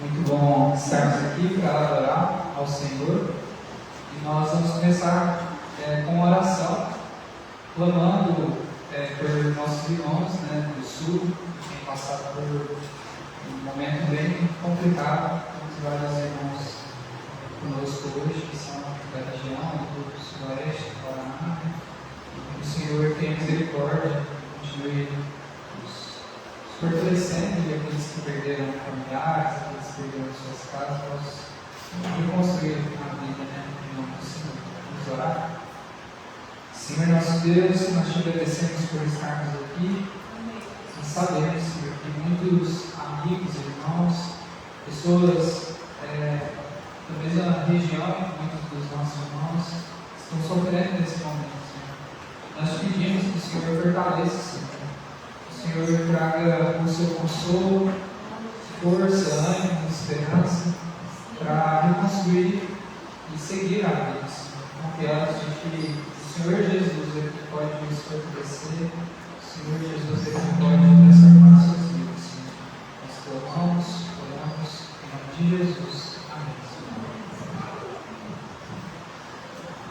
Muito bom estarmos aqui para adorar ao Senhor. E nós vamos começar com uma oração, clamando por nossos irmãos do Sul, que têm passado por um momento bem complicado. Temos vários irmãos conosco hoje, que são da região, do Sudoeste, do Paraná. Que o Senhor tenha misericórdia, continue nos fortalecendo, e aqueles que perderam familiares, aqueles que perderam suas casas, nós reconstruir a vida, em nome do Senhor. Vamos orar? Senhor nosso Deus, nós te agradecemos por estarmos aqui. Nós sabemos, Senhor, que muitos amigos, irmãos, pessoas da mesma região, muitos dos nossos irmãos, estão sofrendo nesse momento, Senhor. Nós pedimos que o Senhor fortaleça, Senhor. O Senhor traga o seu consolo, força, ânimo, esperança para reconstruir e seguir a vida, Senhor. Confiados de que o Senhor Jesus é que pode nos fortalecer, o Senhor Jesus é que pode transformar nossas vidas, Senhor. Nós clamamos, oramos, em nome de Jesus. Amém.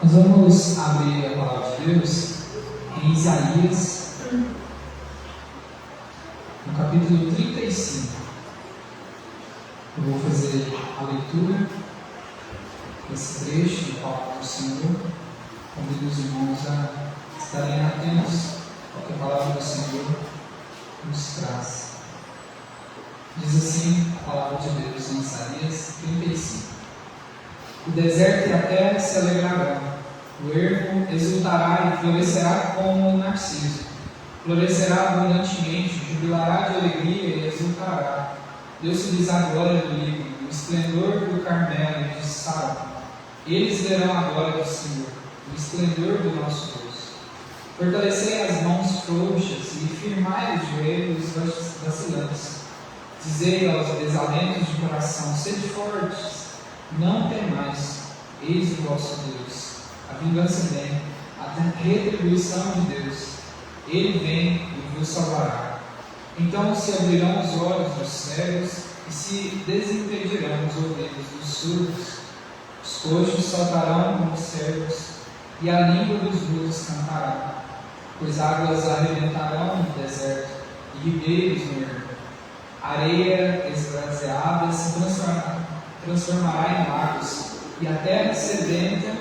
Nós vamos abrir a palavra de Deus em Isaías, no capítulo 35. Eu vou fazer a leitura desse trecho da palavra do Senhor. Convido os irmãos a estarem atentos ao que a palavra do Senhor nos traz. Diz assim a palavra de Deus em Isaías 35. O deserto e a terra se alegrarão, o ermo exultará e florescerá como o narciso. Florescerá abundantemente, jubilará de alegria e exultará. Deu-se-lhes a glória do Líbano, o esplendor do Carmelo e de Saron. Eles verão a glória do Senhor, o esplendor do nosso Deus. Fortalecei as mãos frouxas e firmai os joelhos vacilantes. Dizei aos desalentos de coração: sede fortes, não temais, eis o vosso Deus. A vingança vem, a retribuição de Deus. Ele vem e vos salvará. Então se abrirão os olhos dos cegos e se desimpedirão os ouvidos dos surdos. Os coxos saltarão como cervos e a língua dos mudos cantará. Pois águas arrebentarão no deserto e ribeiros no ermo. Areia esbraseada se transformará em lagos e a terra sedenta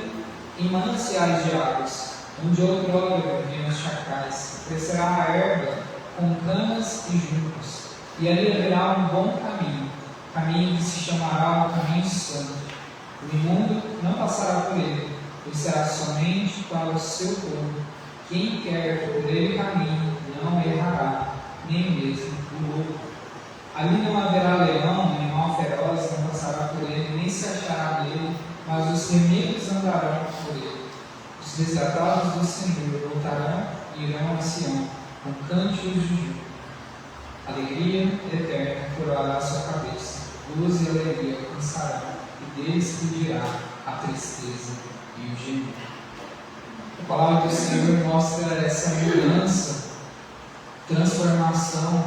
em mananciais de águas, onde outrora viviam os chacais. Crescerá a erva com canas e juncos, e ali haverá um bom caminho, caminho que se chamará o caminho santo. O imundo não passará por ele, pois será somente para o seu povo. Quem quer que por ele caminhe não errará, nem mesmo o louco. Ali não haverá leão, nem animal feroz, não passará por ele, nem se achará nele, mas os remidos andarão por ele. Os resgatados do Senhor voltarão e irão a Sião, com cânticos de júbilo. Alegria eterna coroará sua cabeça, luz e alegria alcançará, e deles fugirá a tristeza e o gemido. A palavra do Senhor mostra essa mudança, transformação.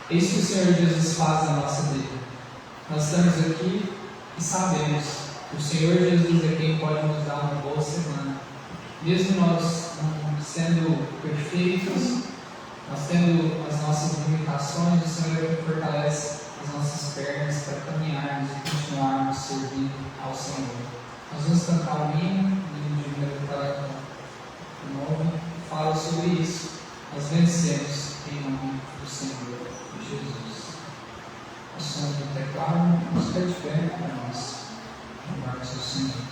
É isso que o Senhor Jesus faz na nossa vida. Nós estamos aqui e sabemos que o Senhor Jesus é quem pode nos dar uma boa semana. Mesmo nós não sendo perfeitos, nós tendo as nossas limitações, o Senhor é quem fortalece as nossas pernas para caminharmos e continuarmos servindo ao Senhor. Nós vamos cantar um hino de número 49, que fala sobre isso. Nós vencemos em nome do Senhor Jesus. O som do teclado nos pede pé para nós. Louvarmos ao Senhor.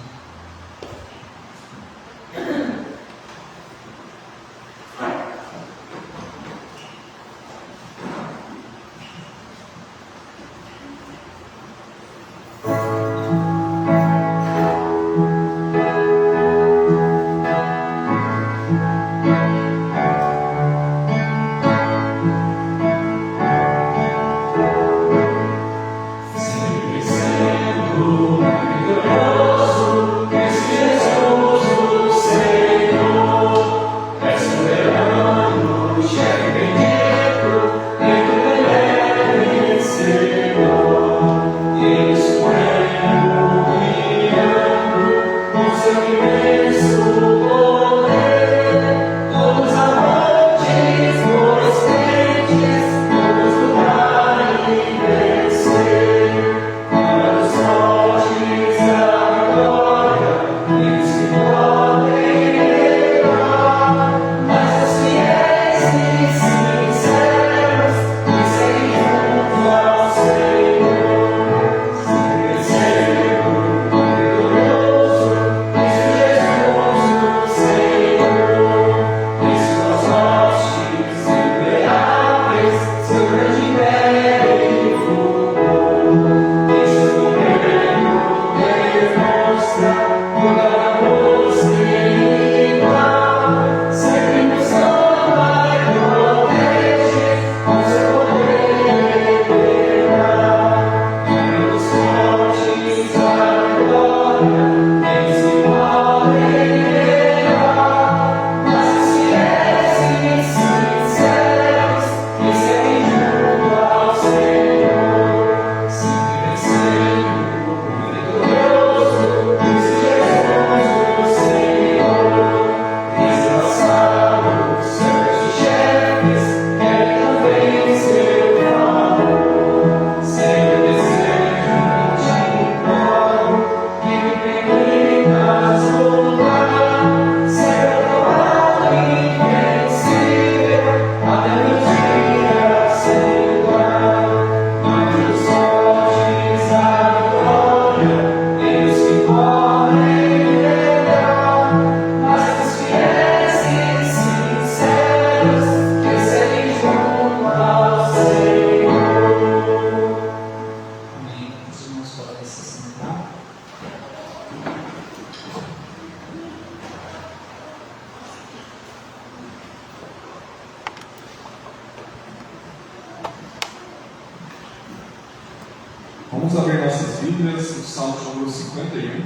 Vamos abrir nossas Bíblias no Salmo número 51.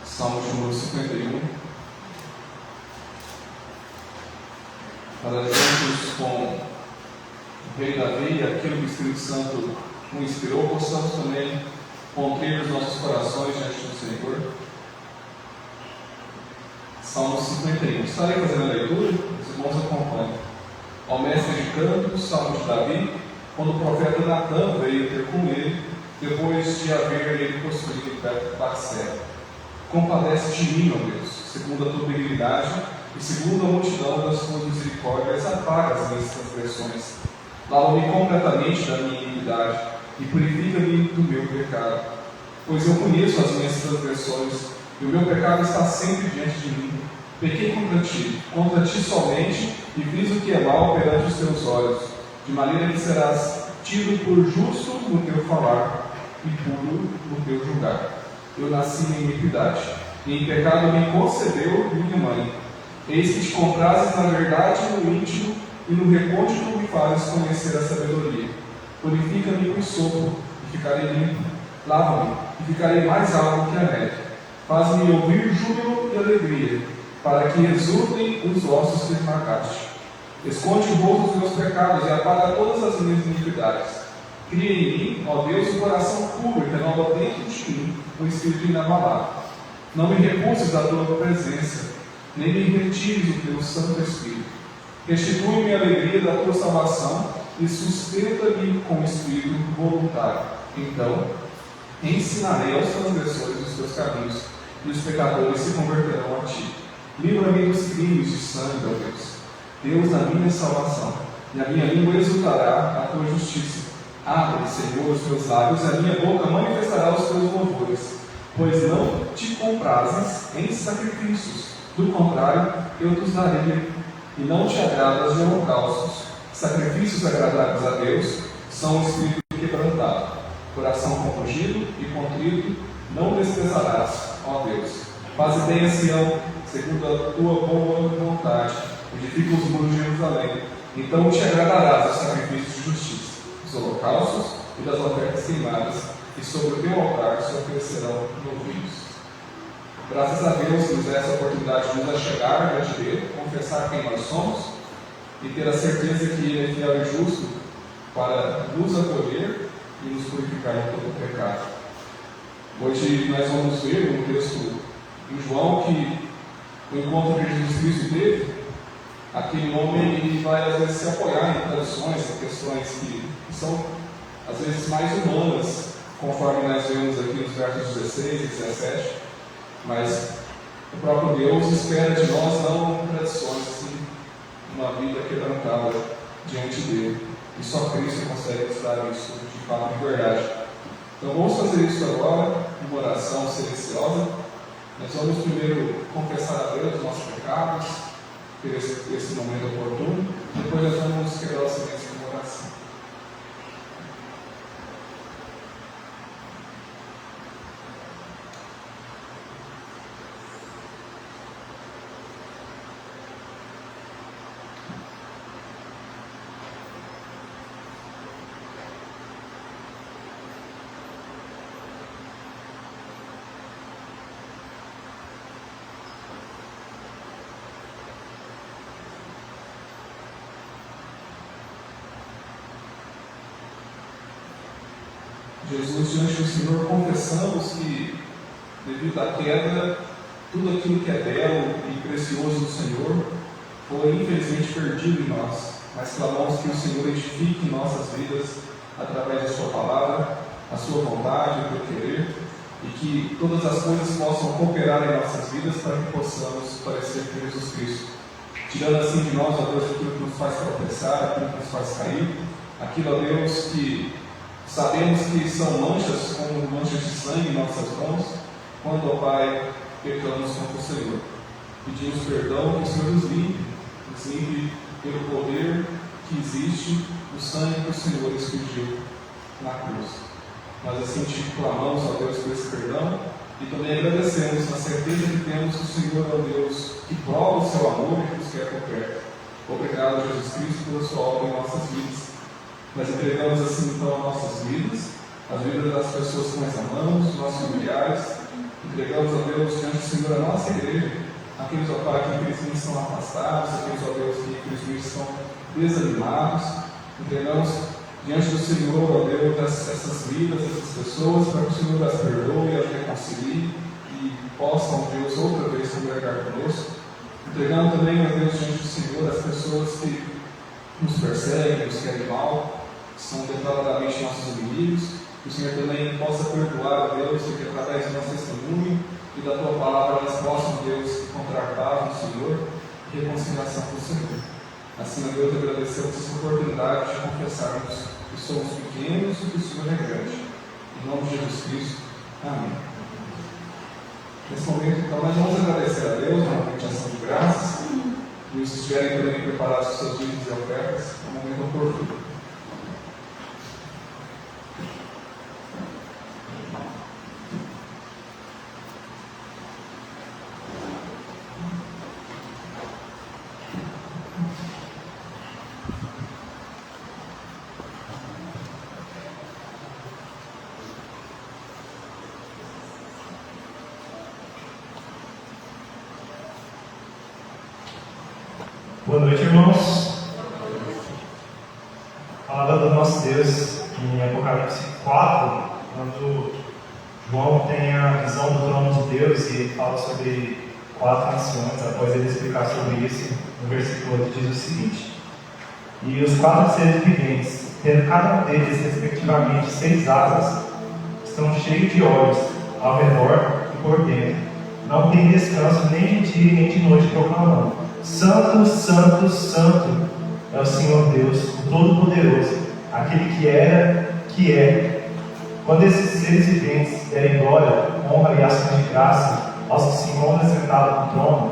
Salmo número 51. Para juntos com o Rei Davi e aquilo que o Espírito Santo o inspirou, possamos também conter os nossos corações diante do Senhor. Salmo 51. Estarei fazendo a leitura, os irmãos acompanhem. Ao mestre de canto, Salmo de Davi, quando o profeta Natã veio ter com ele, depois de haver ele possuído Batseba. Compadece de mim, ó Deus, segundo a tua benignidade e segundo a multidão das tuas misericórdias, apaga as minhas transgressões. Lava-me completamente da minha iniquidade e purifica-me do meu pecado. Pois eu conheço as minhas transgressões e o meu pecado está sempre diante de mim. Pequei contra ti somente, e fiz o que é mal perante os teus olhos, de maneira que serás tido por justo no teu falar e puro no teu julgar. Eu nasci em iniquidade, e em pecado me concebeu minha mãe. Eis que te comprases na verdade no íntimo, e no recôndito me fazes conhecer a sabedoria. Purifica-me com sopro, e ficarei limpo. Lava-me, e ficarei mais alto que a neve. Faz-me ouvir júbilo e alegria, para que exultem os ossos que esmagaste. Esconde o rosto dos meus pecados e apaga todas as minhas iniquidades. Cria em mim, ó Deus, um coração puro e renova dentro de mim um espírito inabalável. Não me recuses da tua presença, nem me retires o teu Santo Espírito. Restitui-me a alegria da tua salvação e sustenta-me com espírito voluntário. Então, ensinarei aos transgressores os teus caminhos, e os pecadores se converterão a ti. Livra-me dos crimes de sangue, ó Deus, Deus da minha salvação, e a minha língua exultará a tua justiça. Abre, Senhor, os teus lábios, e a minha boca manifestará os teus louvores, pois não te comprases em sacrifícios, do contrário, eu te darei, e não te agradas de holocaustos. Sacrifícios agradáveis a Deus são o espírito quebrantado, coração compungido e contrito, não desprezarás, ó Deus. Faze bem a Sião, segundo a tua boa vontade, edifica os muros de Jerusalém. Então te agradarás dos sacrifícios de justiça, dos holocaustos e das ofertas queimadas, e sobre o teu altar se oferecerão novilhos. Graças a Deus que nos dá essa oportunidade de nos achegar diante dele, confessar quem nós somos e ter a certeza que ele é fiel e justo para nos acolher e nos purificar de todo o pecado. Hoje nós vamos ver um texto em João que o encontro que Jesus Cristo teve, aquele homem ele vai às vezes se apoiar em tradições, em questões que são às vezes mais humanas, conforme nós vemos aqui nos versos 16 e 17, mas o próprio Deus espera de nós não tradições, assim, uma vida quebrantada diante dele, e só Cristo consegue nos dar isso de fato e verdade. Então vamos fazer isso agora, uma oração silenciosa. Nós vamos primeiro confessar a Deus os nossos pecados, ter esse momento oportuno, depois nós vamos quebrar o silêncio com uma oração. Jesus, diante do Senhor, confessamos que, devido à queda, tudo aquilo que é belo e precioso do Senhor foi infelizmente perdido em nós, mas clamamos que o Senhor edifique nossas vidas através da Sua palavra, a Sua vontade, o Teu querer, e que todas as coisas possam cooperar em nossas vidas para que possamos parecer com Jesus Cristo, tirando assim de nós, ó Deus, aquilo que nos faz tropeçar, aquilo que nos faz cair, aquilo, ó Deus, que sabemos que são manchas, como manchas de sangue em nossas mãos, quando, ó Pai, pecamos contra o Senhor. Pedimos perdão, que o Senhor nos limpe pelo poder que existe no sangue que o Senhor expediu na cruz. Nós assim te clamamos, ó Deus, por esse perdão e também agradecemos na certeza que temos que o Senhor é o Deus que prova o seu amor e que nos quer por perto. Obrigado, Jesus Cristo, pela sua obra em nossas vidas. Nós entregamos assim então as nossas vidas, as vidas das pessoas que nós amamos, nossos familiares, entregamos a Deus diante do Senhor a nossa igreja, aqueles, ó Pai, que infelizmente estão afastados, aqueles, ó Deus, que infelizmente estão desanimados, entregamos diante do Senhor, ó Deus, essas vidas, essas pessoas, para que o Senhor as perdoe, as reconcilie e possam, Deus, outra vez congregar conosco. Entregamos também, ó Deus, diante do Senhor as pessoas que nos perseguem, nos querem mal, são declaradamente nossos inimigos, que o Senhor também possa perdoar, a Deus, e que através do nosso testemunho e da Tua palavra nós possamos, Deus, encontrar paz no Senhor e reconciliação com o Senhor. Assim, a Deus, agradecemos essa oportunidade de confessarmos que somos pequenos e que o Senhor é grande. Em nome de Jesus Cristo. Amém. Nesse momento, então, nós vamos agradecer a Deus, uma ação de graças, e os que estiverem também preparados os seus dízimos e ofertas, é um momento oportuno. Boa noite, irmãos. nosso Deus em Apocalipse 4, quando João tem a visão do trono de Deus e ele fala sobre 4 nações. Após ele explicar sobre isso, no versículo 8 diz o seguinte: e os 4 seres viventes, tendo cada um deles respectivamente 6 asas, estão cheios de olhos ao redor e por dentro. Não tem descanso nem de dia nem de noite, proclamando: Santo, Santo, Santo é o Senhor Deus, o Todo-Poderoso, aquele que era, que é. Quando esses seres viventes derem glória, honra e ação de graça aos que se encontram sentados no trono,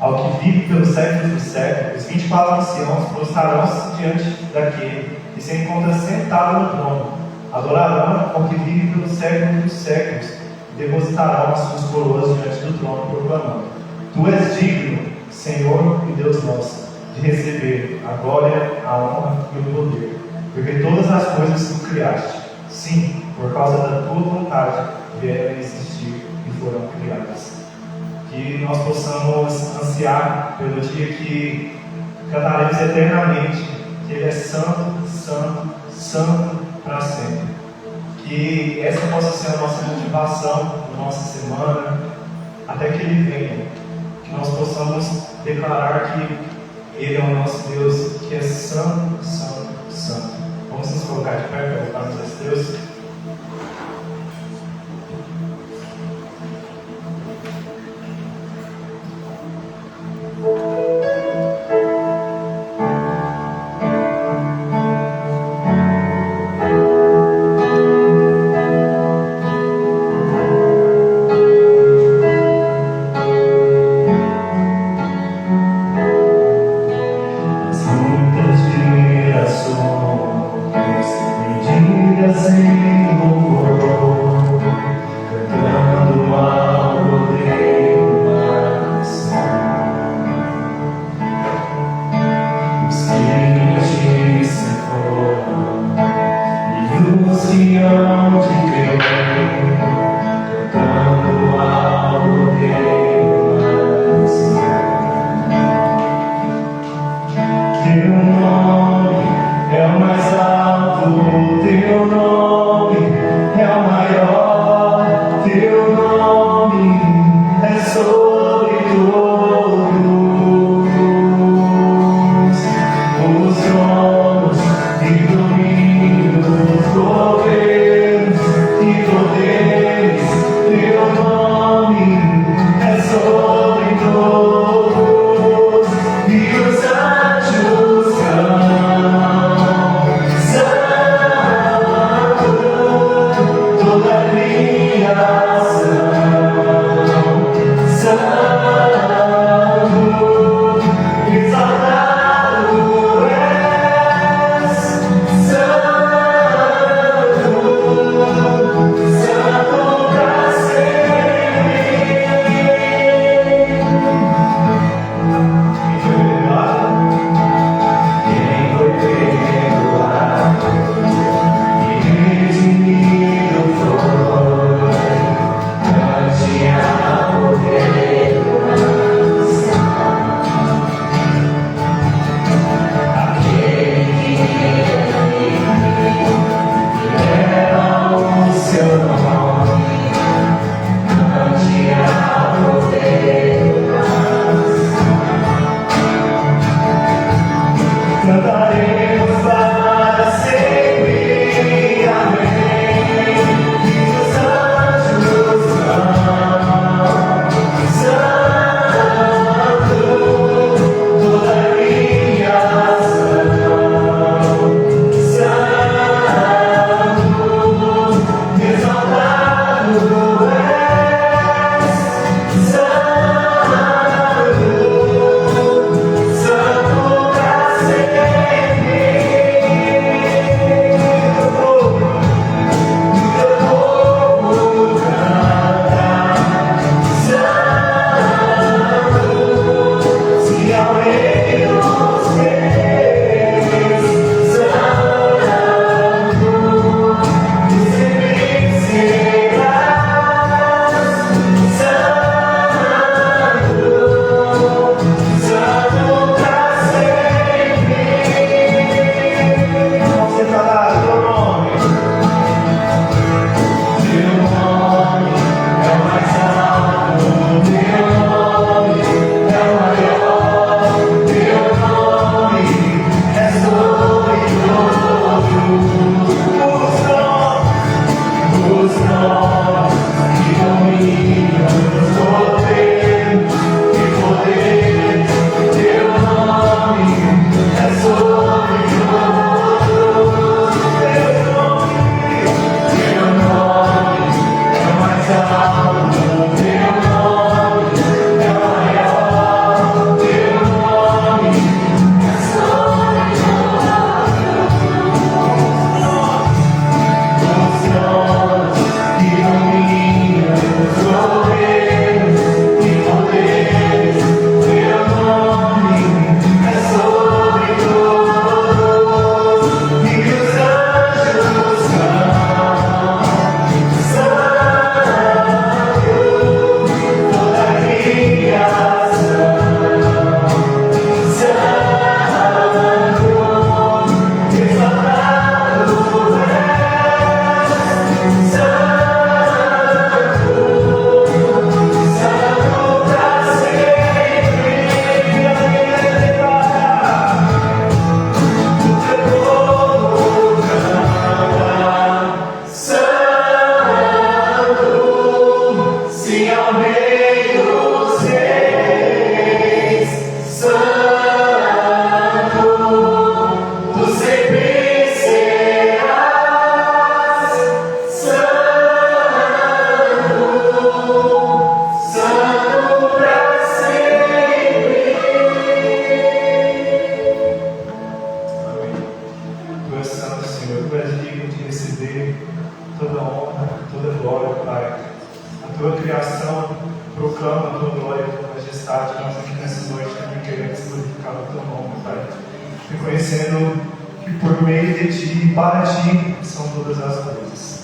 ao que vive pelos séculos dos séculos, os 24 anciãos prostrarão-se diante daquele que se encontra sentado no trono, adorarão ao que vive pelos séculos dos séculos, e depositarão as suas coroas diante do trono, proclamando: Tu és digno, Senhor e Deus nosso, de receber a glória, a honra e o poder, porque todas as coisas tu criaste, sim, por causa da tua vontade vieram a existir e foram criadas. Que nós possamos ansiar pelo dia que cantaremos eternamente que Ele é santo, santo, santo para sempre. Que essa possa ser a nossa motivação na nossa semana, até que Ele venha. Que nós possamos declarar que Ele é o nosso Deus, que é santo, santo, santo. Vamos nos colocar de pé para louvarmos a esse Deus. E receber toda honra, toda glória, Pai. A tua criação proclama a tua glória e a tua majestade. Nós aqui nessa noite também queremos glorificar o teu nome, Pai. Reconhecendo que por meio de ti e para ti são todas as coisas.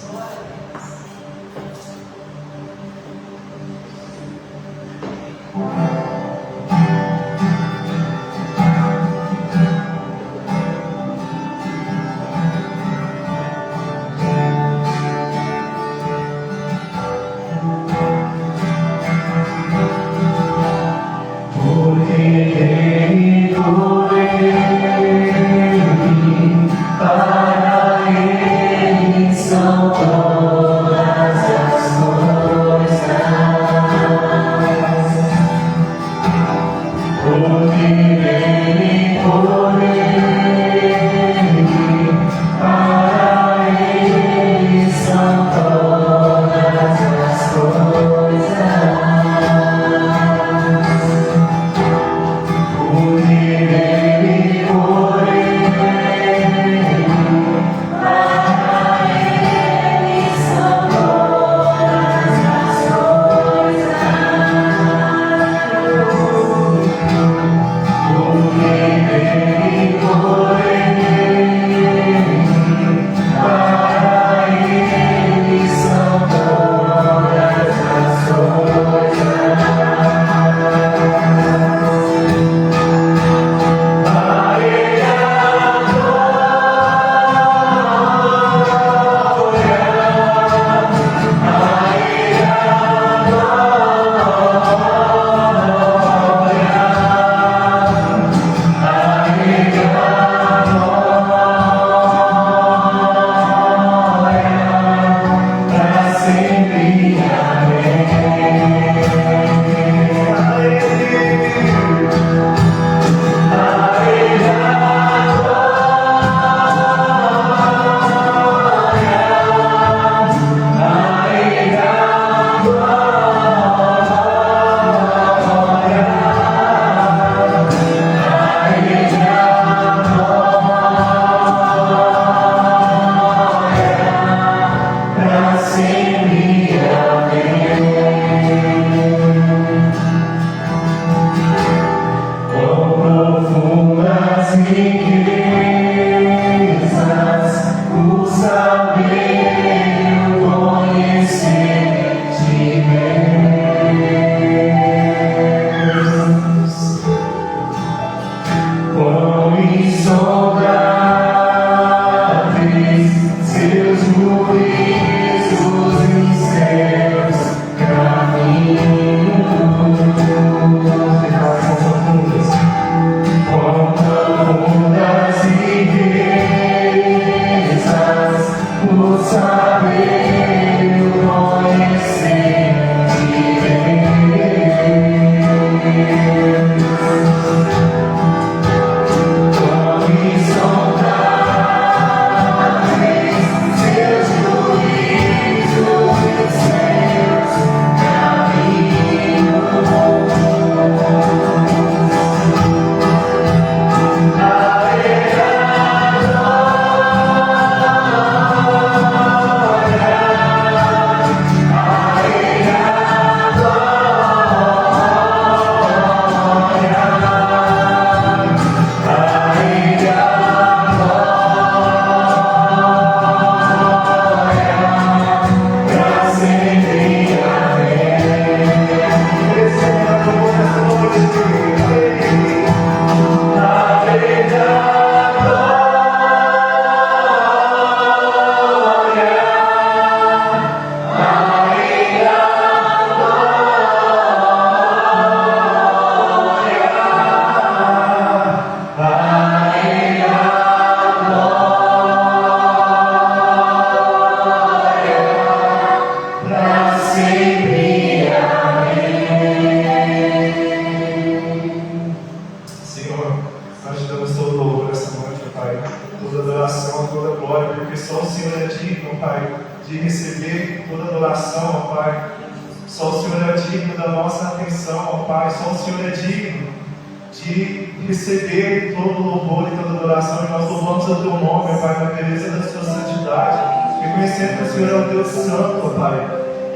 Receber todo o louvor e toda adoração, e nós louvamos o teu nome, Pai, na beleza da sua santidade. reconhecendo que o Senhor é um Deus santo, ó Pai,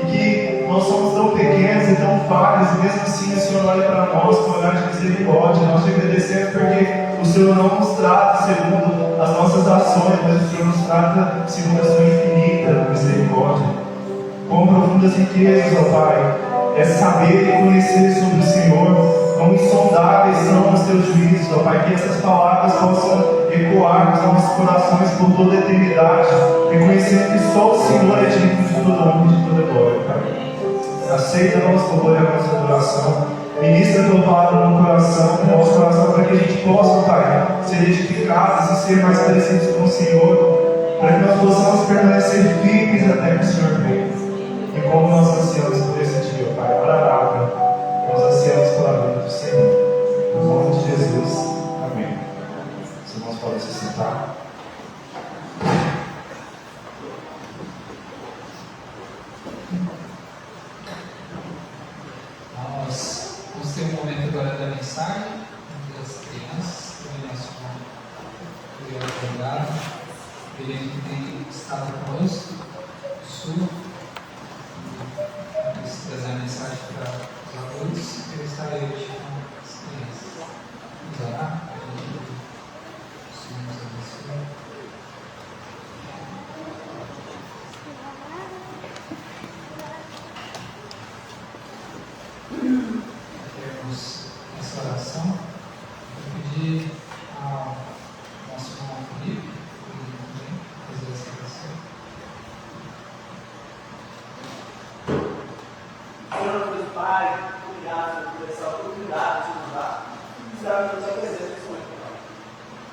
e que nós somos tão pequenos e tão falhos, e mesmo assim o Senhor olha para nós com olhar de misericórdia. Nós te agradecemos porque o Senhor não nos trata segundo as nossas ações, mas o Senhor nos trata segundo a sua infinita misericórdia. Quão profundas riquezas, ó Pai, é saber e conhecer sobre o Senhor. Quão insondáveis são os teus juízos, ó Pai, que essas palavras possam ecoar nos nossos corações por toda a eternidade, reconhecendo que só o Senhor é digno de toda honra e de toda glória, Pai. Aceita a nossa louvor e a nossa adoração. Ministra a tua palavra no nosso coração, para que a gente possa, Pai, ser edificados e ser mais parecidos com o Senhor, para que nós possamos permanecer firmes até que o Senhor venha. E como nós ansiamos por esse dia, Pai, Maranata, nós ansiamos pela vida do Senhor. No nome de Jesus, amém. Os irmãos podem se sentar. Nós vamos ter um momento agora da mensagem das crianças. Também nosso irmão advogado, ele tem estado conosco, no sul. Vamos trazer a mensagem para os adultos. Eu estarei hoje com as crianças. Vamos orar? O Senhor nos abençoe. Termos essa oração. Eu pedi ao nosso irmão Felipe também fazer essa oração. Senhor, Deus Pai, obrigado por essa oportunidade de nos dar. Estar na tua presença nesse momento, Pai.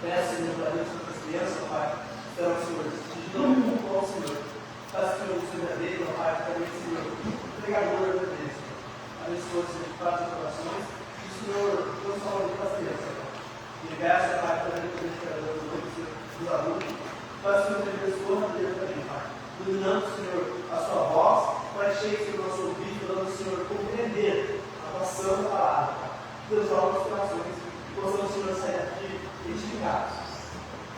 Peço, Senhor, para Deus, para as crianças, Pai. Então, Senhor, te dou um bom, Senhor. Faça, Senhor, o Senhor verdadeiro, Pai, também, Senhor, pregador da Deus. Abençoa, Senhor, de quatro corações. E, Senhor, não só para as crianças, Pai. E peço, Pai, também, para os pregadores dos adultos. Faça, Senhor, que abençoa a Deus também, Pai. Iluminando, Senhor, a sua voz, para encher, Senhor, nosso ouvido, dando, Senhor, compreender a noção da palavra, Pai. Deus, nossos corações, e possamos, Senhor, sair daqui edificados.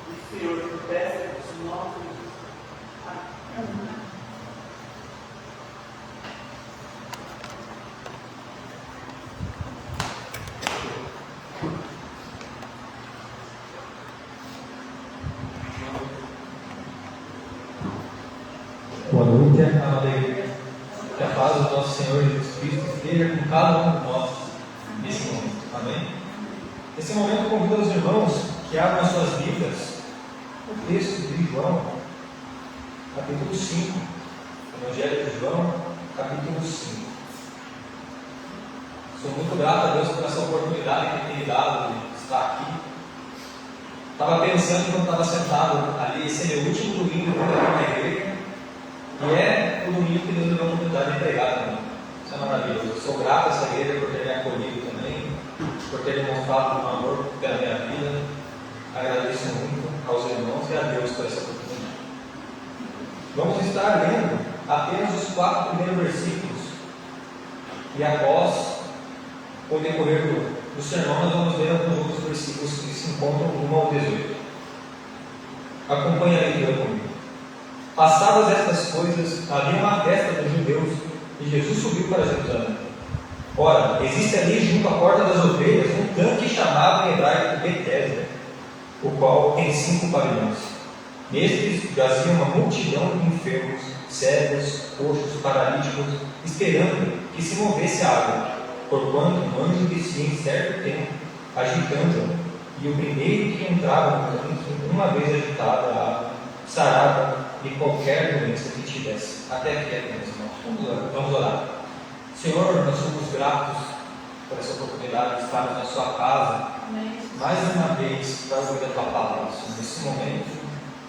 E, Senhor, eu peço, em nome de Jesus. Amém. Boa noite, amada igreja. Que a paz do nosso Senhor Jesus Cristo esteja com cada um de nós nesse momento. Amém? Nesse momento, convido os irmãos que abram as suas Bíblias no texto de João, capítulo 5. Evangelho de João, capítulo 5. Sou muito grato a Deus por essa oportunidade que Ele tem dado de estar aqui. Estava pensando quando estava sentado ali, esse é o último domingo que eu estou aqui na igreja. E é o domingo que Deus me deu a oportunidade de pregar também. Isso é maravilhoso. Eu sou grato a essa igreja por ter me acolhido também, por ter demonstrado um amor pela minha vida. Agradeço muito aos irmãos e a Deus por essa oportunidade. Vamos estar lendo apenas os 4 primeiros versículos. E após o decorrer do sermão, nós vamos ler alguns outros versículos que se encontram do 1 ao 18. Acompanhe a leitura comigo. Passadas estas coisas, havia uma festa dos judeus e Jesus subiu para Jerusalém. Ora, existe ali junto à porta das ovelhas um tanque chamado em hebraico Betesda, o qual tem 5 pavilhões. Nestes jazia uma multidão de enfermos, cegos, coxos, paralíticos, esperando que se movesse a água, porquanto um anjo descia em certo tempo, agitando-a, e o primeiro que entrava no tanque, uma vez agitada a água, sarava de qualquer doença que tivesse. Até aqui, meus irmãos. Vamos orar. Senhor, nós somos gratos por essa oportunidade de estarmos na sua casa, mais uma vez, para ouvir a tua palavra. Nesse momento,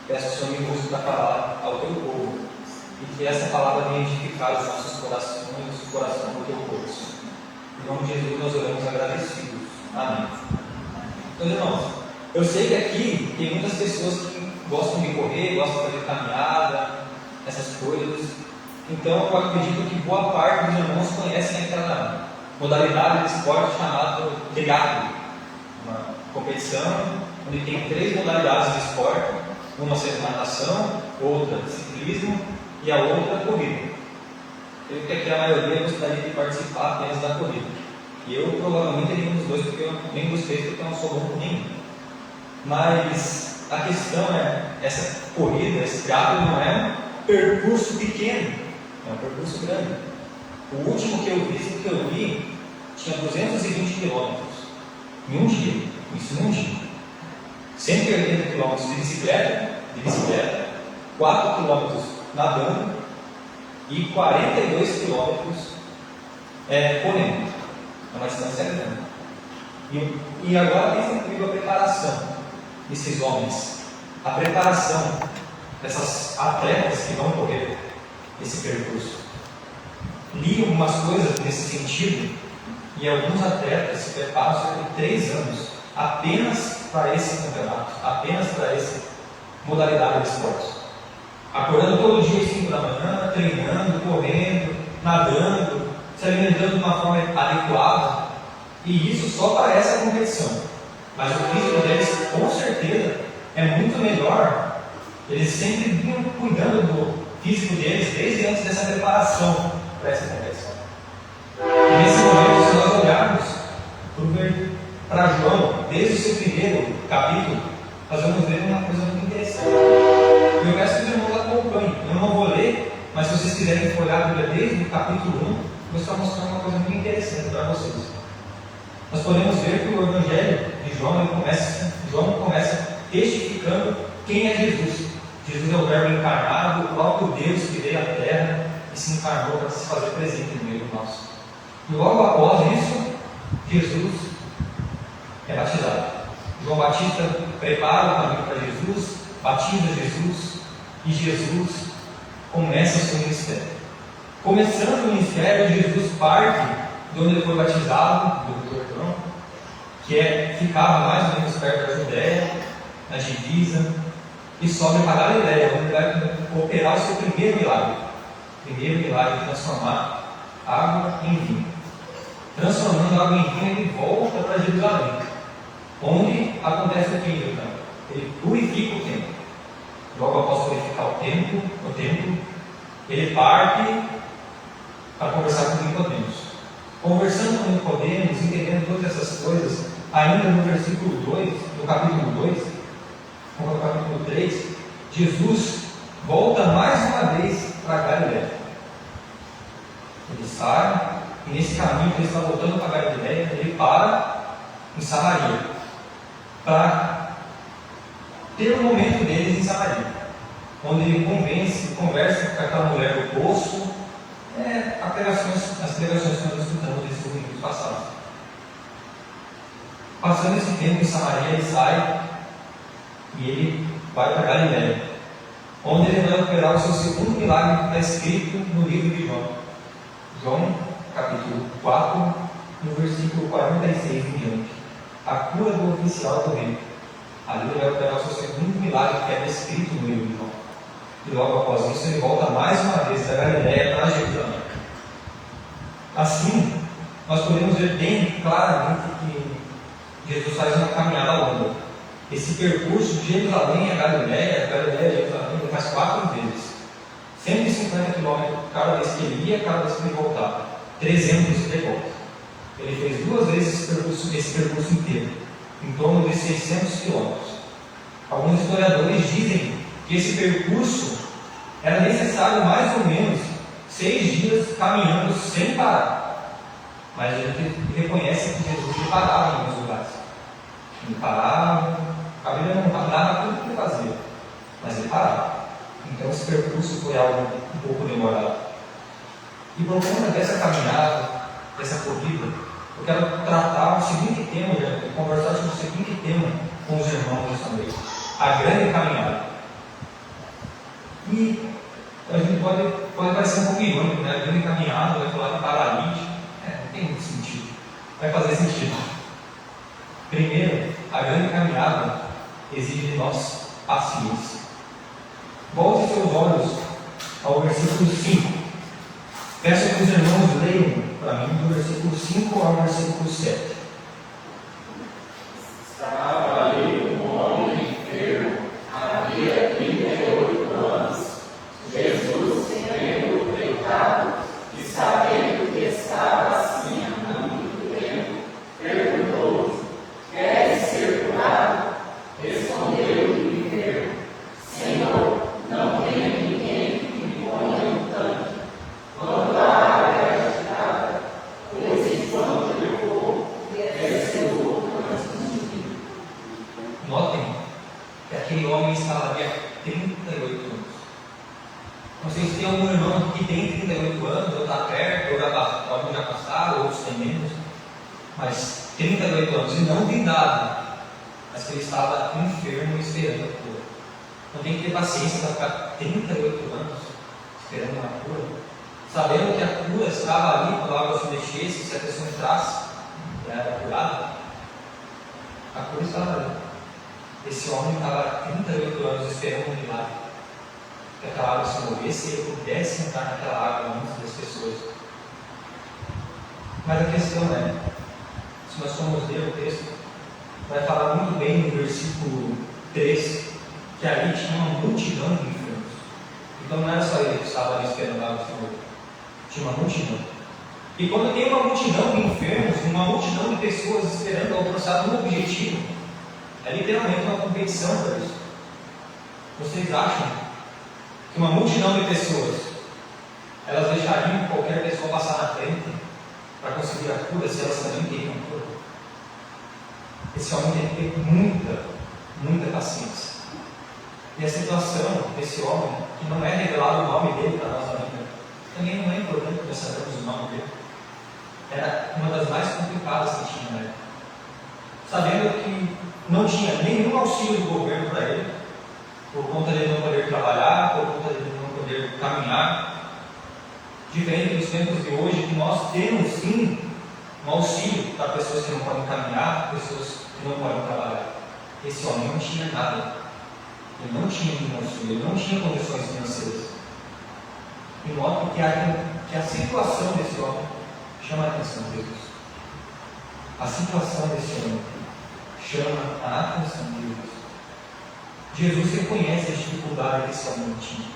peço ao Senhor me use para falar ao teu povo, e que essa palavra venha edificar os nossos corações e o coração do teu povo. Em nome de Jesus, nós oramos agradecidos. Amém. Meus irmãos, eu sei que aqui tem muitas pessoas que gostam de correr, gostam de fazer caminhada, essas coisas. Então eu acredito que boa parte dos irmãos conhecem aquela modalidade de esporte chamado triatlo, uma competição onde tem 3 modalidades de esporte Uma sendo natação, outra ciclismo e a outra corrida. Eu creio que a maioria gostaria de participar apenas da corrida. E eu provavelmente iria nos dois, porque eu nem gostei, porque eu não sou bom com nenhum. Mas a questão é, essa corrida, esse triatlo não é um percurso pequeno, é um percurso grande. O último que eu vi tinha 220 quilômetros em um dia, isso em um dia. 180 quilômetros de bicicleta, 4 quilômetros nadando e 42 quilômetros correndo. É uma distância grande. E agora pensa comigo a preparação desses homens, a preparação dessas atletas que vão correr esse percurso. Li algumas coisas nesse sentido e alguns atletas se preparam cerca de 3 anos apenas para esse campeonato, apenas para essa modalidade de esporte. Acordando todo dia às 5 da manhã, treinando, correndo, nadando, se alimentando de uma forma adequada, e isso só para essa competição. Mas o físico deles, com certeza, é muito melhor. Eles sempre vinham cuidando do físico deles desde antes dessa preparação para essa competição. E nesse momento, se nós olharmos para João, desde o seu primeiro capítulo, nós vamos ver uma coisa muito interessante. Eu peço que os irmãos acompanhem. Eu não vou ler, mas se vocês quiserem olhar a Bíblia desde o capítulo 1, eu vou estar mostrando uma coisa muito interessante para vocês. Nós podemos ver que o Evangelho de João começa testificando quem é Jesus. Jesus é o Verbo encarnado, o próprio Deus que veio à Terra e se encarnou para se fazer presente no meio de nós. E logo após isso, Jesus é batizado. João Batista prepara o caminho para Jesus, batiza Jesus, e Jesus começa o seu ministério. Começando o ministério, Jesus parte de onde ele foi batizado, do Jordão, que ficava mais ou menos perto da Judéia, na divisa, e sobe para Galiléia, onde ele vai operar o seu primeiro milagre de transformar água em vinho. Transformando água em vinho, ele volta para Jerusalém, onde acontece o que então? Ele purifica o templo. Logo após purificar o templo, ele parte para conversar com Nicodemos. Conversando com Nicodemos, entendendo todas essas coisas, ainda no versículo 2, no capítulo 2, no capítulo 3, Jesus volta mais uma vez para Galiléia. Ele sai, e nesse caminho que ele está voltando para Galiléia, ele para em Samaria, para ter um momento deles em Samaria, onde ele conversa com aquela mulher do poço, as pregações que nós estudamos nesses domingos passados. Passando esse tempo em Samaria, ele sai e ele vai para Galiléia, onde ele vai operar o seu segundo milagre que está escrito no livro de João. João, capítulo 4, no versículo 46 em diante. A cura do oficial do reino. Ali ele vai operar o seu segundo milagre que é descrito no livro de João. E logo após isso ele volta mais uma vez da Galiléia para Jerusalém. Assim, nós podemos ver bem claramente que Jesus faz uma caminhada longa. Esse percurso de Jerusalém a Galiléia, Jerusalém, ele faz 4 vezes. 150 km cada vez que ele ia, cada vez que ele voltava. 300 de volta. Ele fez 2 vezes esse percurso inteiro, em torno de 600 quilômetros. Alguns historiadores dizem que esse percurso era necessário mais ou menos 6 dias caminhando sem parar. Mas a gente reconhece que Jesus parava em alguns lugares. Ele parava, a Bíblia não dava tudo o que ele fazia, mas ele parava. Então esse percurso foi algo um pouco demorado. E por conta dessa caminhada, dessa corrida, eu quero tratar o seguinte tema, conversar sobre o seguinte tema com os irmãos dessa noite: a grande caminhada. E a gente pode parecer um pouco irônico, né? A grande caminhada, vai falar de paralítico, não tem muito sentido. Vai fazer sentido. Primeiro, a grande caminhada exige de nós paciência. Volte seus olhos ao versículo 5. Peço que os irmãos leiam para mim do versículo 5 ao versículo 7. Estava ali um homem enfermo, havia que tem 38 anos, ou está perto, ou alguns já passaram, outros têm menos, mas 38 anos e não tem dado, mas que ele estava enfermo esperando a cura. Não tem que ter paciência para ficar 38 anos esperando uma cura, sabendo que a cura estava ali quando a água se mexesse, se a pessoa entrasse, ela era curada. A cura estava ali. Esse homem estava 38 anos esperando um milagre, que aquela água se movesse e ele pudesse entrar naquela água antes das pessoas. Mas a questão é, se nós formos ler o texto, vai falar muito bem no versículo 3, que ali tinha uma multidão de enfermos. Então não era só ele que estava ali esperando a água se mover, tinha uma multidão. E quando tem uma multidão de enfermos, uma multidão de pessoas esperando alcançar um objetivo, é literalmente uma competição para isso. Vocês acham que uma multidão de pessoas, elas deixariam qualquer pessoa passar na frente para conseguir a cura se elas também queriam a cura? Esse homem tem que ter muita paciência. E a situação desse homem, que não é revelado o nome dele para nós ainda, também não é importante para sabermos o nome dele. Era uma das mais complicadas que tinha na época. Sabendo que não tinha nenhum auxílio do governo para ele, por conta de ele não poder trabalhar, por conta de ele não poder caminhar. Diferente dos tempos de hoje, que nós temos sim um auxílio para pessoas que não podem caminhar, pessoas que não podem trabalhar. Esse homem não tinha nada. Ele não tinha nenhum auxílio, ele não tinha condições financeiras. E noto que a situação desse homem chama a atenção de Deus. A situação desse homem chama a atenção de Deus. Jesus reconhece a dificuldade que esse homem tinha.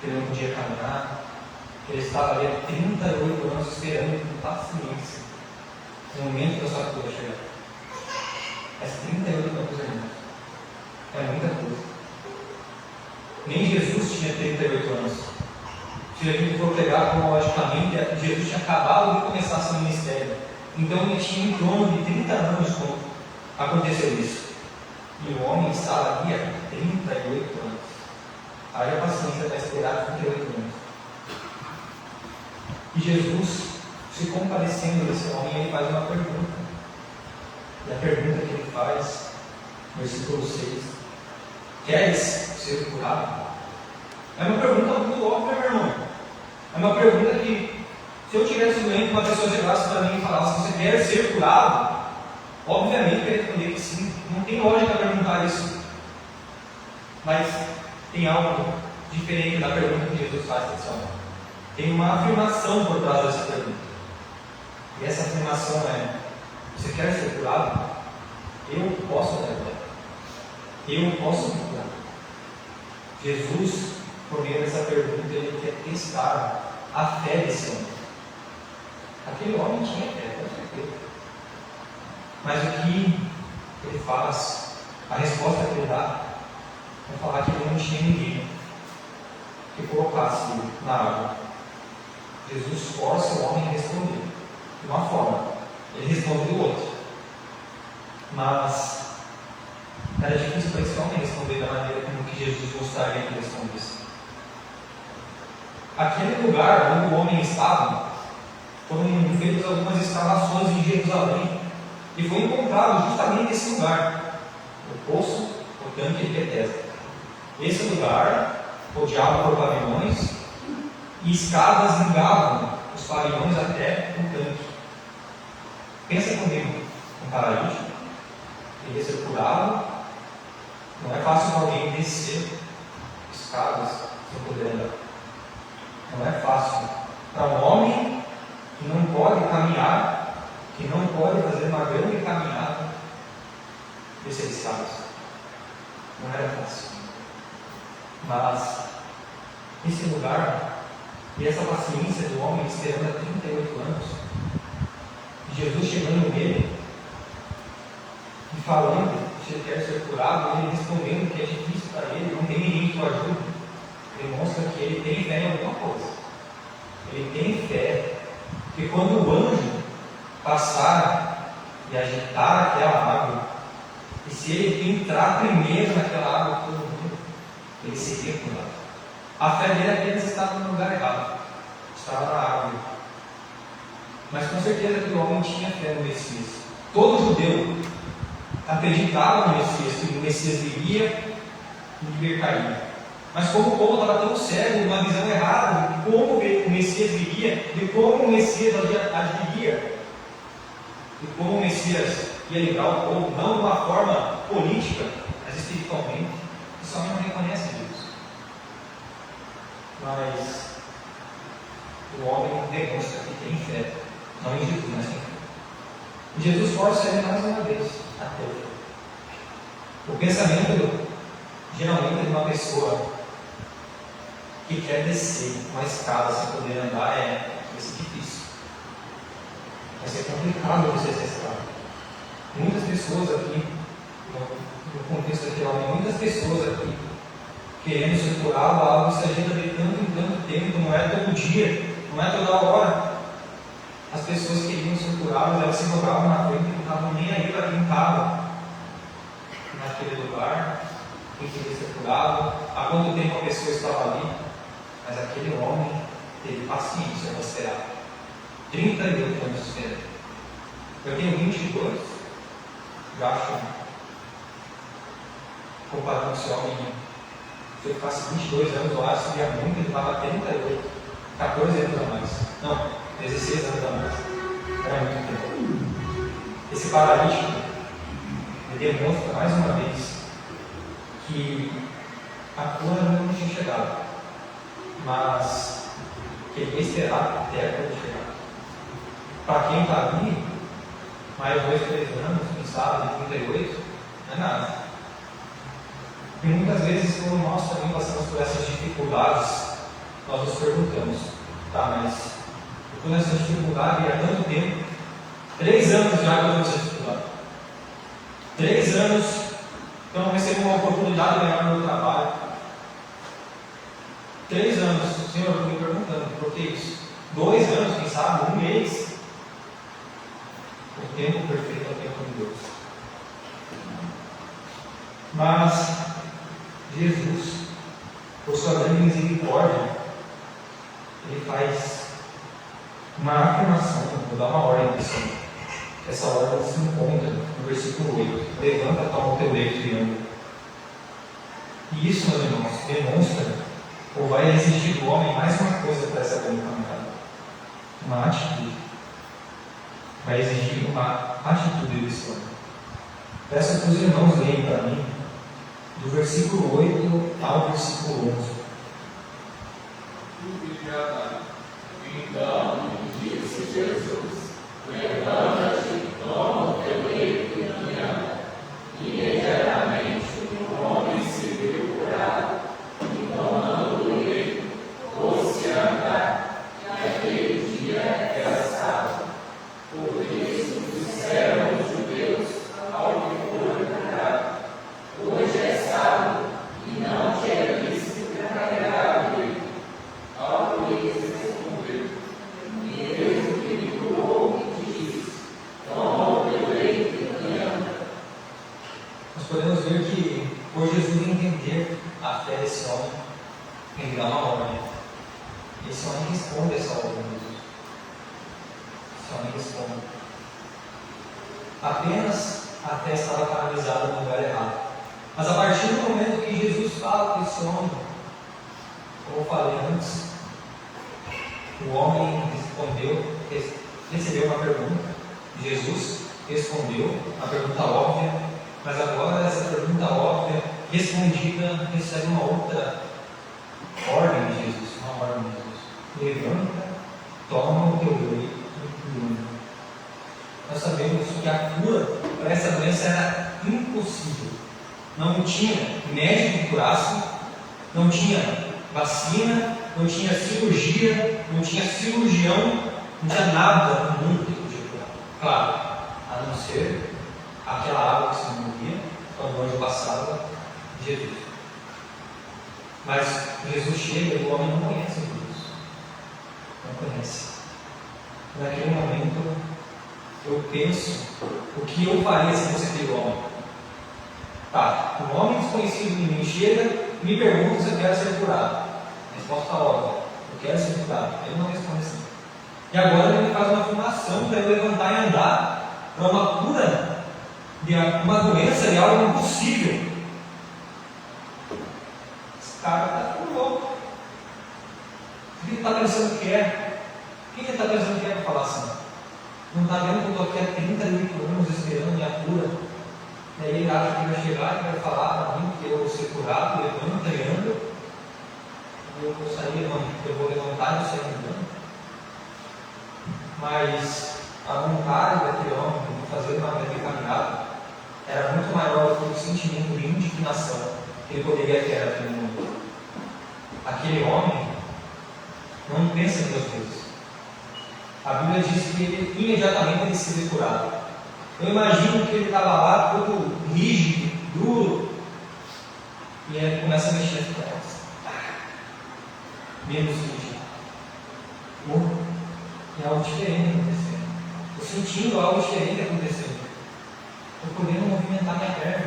Que ele não podia caminhar, que ele estava ali há 38 anos esperando com paciência o momento da sua cura chegar. Mas 38 anos, irmãos, é muita coisa. Nem Jesus tinha 38 anos. Se a gente for pegar cronologicamente, Jesus tinha acabado de começar seu ministério. Então ele tinha em torno de 30 anos quando aconteceu isso. E o homem estava ali há 38 anos. Haja paciência para esperar 38 anos. E Jesus, se compadecendo desse homem, ele faz uma pergunta. E a pergunta que ele faz, versículo 6, queres ser curado? É uma pergunta muito óbvia, meu irmão. É uma pergunta que, se eu tivesse doente, uma pessoa chegasse para mim e falasse, você quer ser curado? Obviamente eu ia responder que sim. Não tem lógica perguntar isso. Mas tem algo diferente da pergunta que Jesus faz, pessoal. Tem uma afirmação por trás dessa pergunta. E essa afirmação é: você quer ser curado? Eu posso dar glória. Eu posso me curar. Jesus, por meio dessa pergunta, ele quer testar a fé desse homem. Aquele homem tinha fé, com certeza. Mas o que ele faz, a resposta que ele dá, é falar que ele não tinha ninguém que colocasse ele na água. Jesus força o homem a responder de uma forma, ele responde de outra. Mas era difícil para esse homem responder da maneira como que Jesus gostaria que respondesse. Aquele lugar onde o homem estava, foram feitas algumas escavações em Jerusalém, e foi encontrado justamente esse lugar, o poço, o tanque de Betesda. Esse lugar, rodeado por pavilhões, e escadas ligavam os pavilhões até o tanque. Pensa comigo, um paralítico, ele ia ser curado. Não é fácil para alguém descer escadas sem poder andar. Não é fácil para um homem que não pode caminhar, que não pode fazer uma grande caminhada, descer escadas. Não era fácil. Mas esse lugar e essa paciência do homem esperando há 38 anos, e Jesus chegando nele e falando se ele quer ser curado, ele respondendo que é difícil para ele, não tem ninguém que o ajude, demonstra que ele tem fé em alguma coisa. Ele tem fé que quando o anjo passar e agitar aquela água, e se ele entrar primeiro naquela água, todo mundo, ele seria curado. A fé dele apenas estava no lugar errado. estava na árvore. Mas com certeza que o homem tinha fé no Messias. Todo judeu acreditava no Messias, que o Messias viria e libertaria. Mas como o povo estava tão cego, uma visão errada de como o Messias viria, de como o Messias agiria, de como o Messias ia livrar o povo, não de uma forma política, mas espiritualmente, esse homem não reconhece Deus. Mas o homem demonstra que tem fé, não em Jesus, mas tem fé. E Jesus força ele mais uma vez a ter fé. O pensamento geralmente de uma pessoa que quer descer uma escada sem poder andar vai ser difícil. Vai ser complicado você essa escada. Muitas pessoas aqui, no contexto aqui, muitas pessoas aqui querendo ser curado, algo que se agita de tanto em tanto tempo, não é todo dia, não é toda hora. As pessoas queriam ser curadas, elas se jogavam na frente, não estavam nem aí para quem estava naquele lugar, quem queria ser curado, há quanto tempo a pessoa estava ali. Mas aquele homem teve paciência para esperar. 38 anos de espera. Eu tenho 22. Eu acho, comparando com esse homem, se eu ficasse 22 anos, eu acho que seria muito, ele estava 38. 14 anos a mais. Não, 16 anos a mais. Era muito tempo. Esse paralítico, ele demonstra mais uma vez que a cura não tinha chegado, mas que ele ia esperar até a cura chegar. Para quem está ali, mais 2, 3 anos, quem sabe, de 38, não é nada. E muitas vezes, quando nós também passamos por essas dificuldades, nós nos perguntamos, tá, mas eu estou nessa dificuldade há tanto tempo, 3 anos já que eu estou nessa dificuldade. 3 anos que eu não recebo uma oportunidade de ganhar no meu trabalho. 3 anos, Senhor, eu estou me perguntando, por que isso? 2 anos, quem sabe, 1 mês. O tempo perfeito é o tempo de Deus. Mas Jesus, por sua grande misericórdia, ele faz uma afirmação, vou dar uma ordem para você. Essa ordem se encontra no versículo 8. Levanta, toma o teu leito e anda. E isso, meus irmãos, demonstra, ou vai exigir do homem mais uma coisa para essa grande caminhada: uma atitude. Vai exigir uma atitude desse homem. Peço que os irmãos leiam para mim, do versículo 8 ao versículo 11. Então disse Jesus: levanta-te, toma o teu leito e anda. Imediatamente o homem se viu curado, e tomando o leito, pôs-se a andar, e aquele dia era sábado. Por isso disseram os judeus ao que foi curado: hoje é sábado, e não te é lícito carregar o leito. Ao que eles respondeu: mesmo que me curou, me disse: toma o teu leito e anda. Nós podemos ver que, por Jesus entender a fé desse homem, ele dá uma ordem. Esse homem responde essa ordem de Jesus. Esse homem responde. Apenas a fé estava canalizada no lugar errado. Mas a partir do momento que Jesus fala com esse homem, como eu falei antes, o homem respondeu, recebeu uma pergunta. Jesus respondeu a pergunta óbvia, mas agora essa pergunta óbvia, respondida, recebe uma outra ordem de Jesus. Uma ordem de Jesus: levanta, toma o teu leito e anda. Nós sabemos que a cura para essa doença era impossível. Não tinha médico que curasse, não tinha vacina, não tinha cirurgia, não tinha cirurgião, não tinha nada no mundo que podia curar. Claro, a não ser aquela água que se movia quando o anjo passava, Jesus. Mas Jesus chega e o homem não conhece Jesus. Não conhece. Naquele momento, eu penso o que eu faria se fosse aquele homem. Tá, um homem desconhecido de mim chega e me pergunta se eu quero ser curado. Resposta óbvia: Eu quero ser curado. Ele não responde assim. E agora ele faz uma afirmação para ele levantar e andar para uma cura de uma doença de algo impossível. Esse cara está tudo louco. O que ele está pensando que é? O que ele está pensando que é para falar assim? Não está vendo que eu estou aqui há 38 anos esperando minha cura? E aí ele acha que vai chegar e vai falar para mim que eu vou ser curado, levanta e ando. E eu vou levantar e sair andando. Mas a vontade daquele homem de fazer uma grande caminhada era muito maior do que o sentimento de indignação que ele poderia ter naquele mundo. Aquele homem não pensa duas vezes. A Bíblia diz que ele imediatamente ele se vê curado. Eu imagino que ele estava lá todo rígido, duro, e ele começa a mexer as pernas. Menos rígido. E algo diferente acontecendo. Estou sentindo algo diferente acontecendo. Estou podendo movimentar minha perna.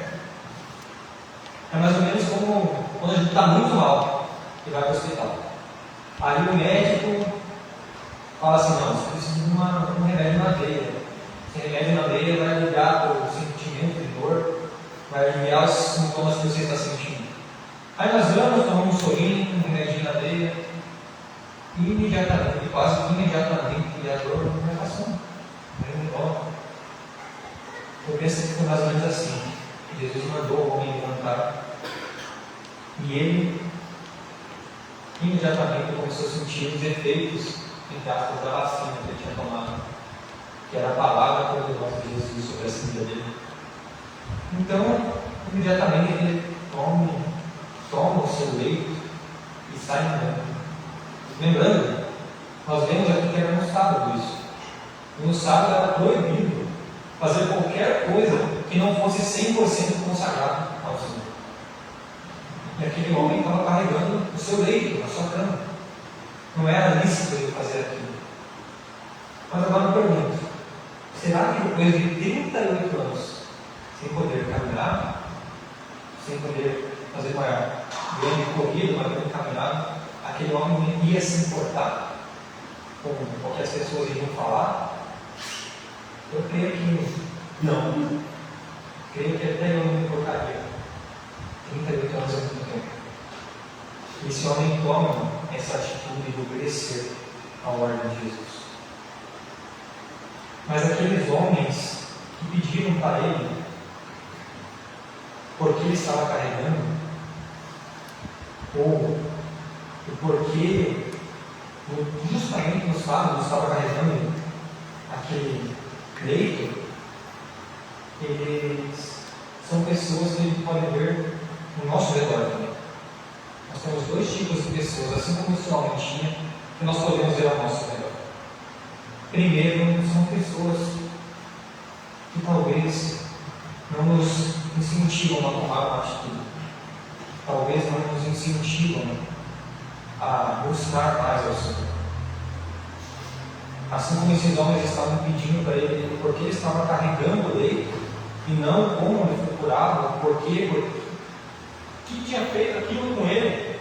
É mais ou menos como quando a gente está muito mal e vai para o hospital. Aí o médico fala assim, não, você precisa de um remédio na veia. Esse remédio na veia vai aliviar o sentimento de dor, vai aliviar os sintomas que você está sentindo. Aí nós vamos, tomamos um sorinho, um remedinho na veia, e imediatamente, quase imediatamente, a dor não vai passando. Vai embora. Eu penso que foi mais ou menos assim. Jesus mandou o homem levantar, e ele imediatamente começou a sentir os efeitos da vacina que ele tinha tomado, que era a palavra poderosa de Jesus sobre essa vida dele. Então, imediatamente ele toma o seu leito e sai andando. Lembrando, nós vemos aqui que era no sábado isso. E no sábado era proibido fazer qualquer coisa que não fosse 100% consagrado ao Senhor. E aquele homem estava carregando o seu leito, a sua cama. Não era lícito ele fazer aquilo. Mas agora eu pergunto, será que depois de 38 anos, sem poder caminhar, sem poder fazer uma grande corrida, uma grande caminhada, aquele homem ia se importar com o que as pessoas iriam falar? Eu creio que não. Creio que até eu não me importaria. 38 anos é muito tempo. Esse homem toma essa atitude de obedecer à ordem de Jesus. Mas aqueles homens que pediram para ele, porque ele estava carregando, ou o porquê, justamente no sábado, estava carregando aquele leito, eles são pessoas que a gente pode ver no nosso redor também. Nós temos dois tipos de pessoas, assim como esse homem tinha, que nós podemos ver ao nosso redor. Primeiro, são pessoas que talvez não nos incentivam a tomar uma atitude, talvez não nos incentivam a buscar mais ao Senhor. Assim como esses homens estavam pedindo para ele porque ele estava carregando o leito e não como ele foi curado, porque que tinha feito aquilo com ele,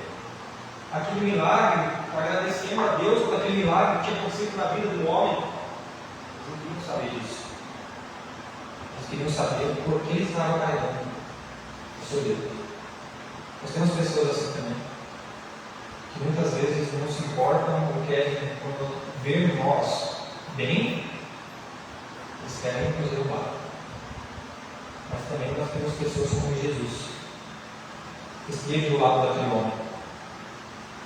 aquele milagre, agradecendo a Deus por aquele milagre que tinha acontecido na vida do homem. Eles não queriam saber disso. Eles queriam saber por que ele estava carregando o seu leito. Nós temos pessoas assim também, que muitas vezes não se importam ou querem, quando ver nós bem, eles querem nos derrubar. Mas também nós temos pessoas como Jesus, que esteve do lado daquele homem.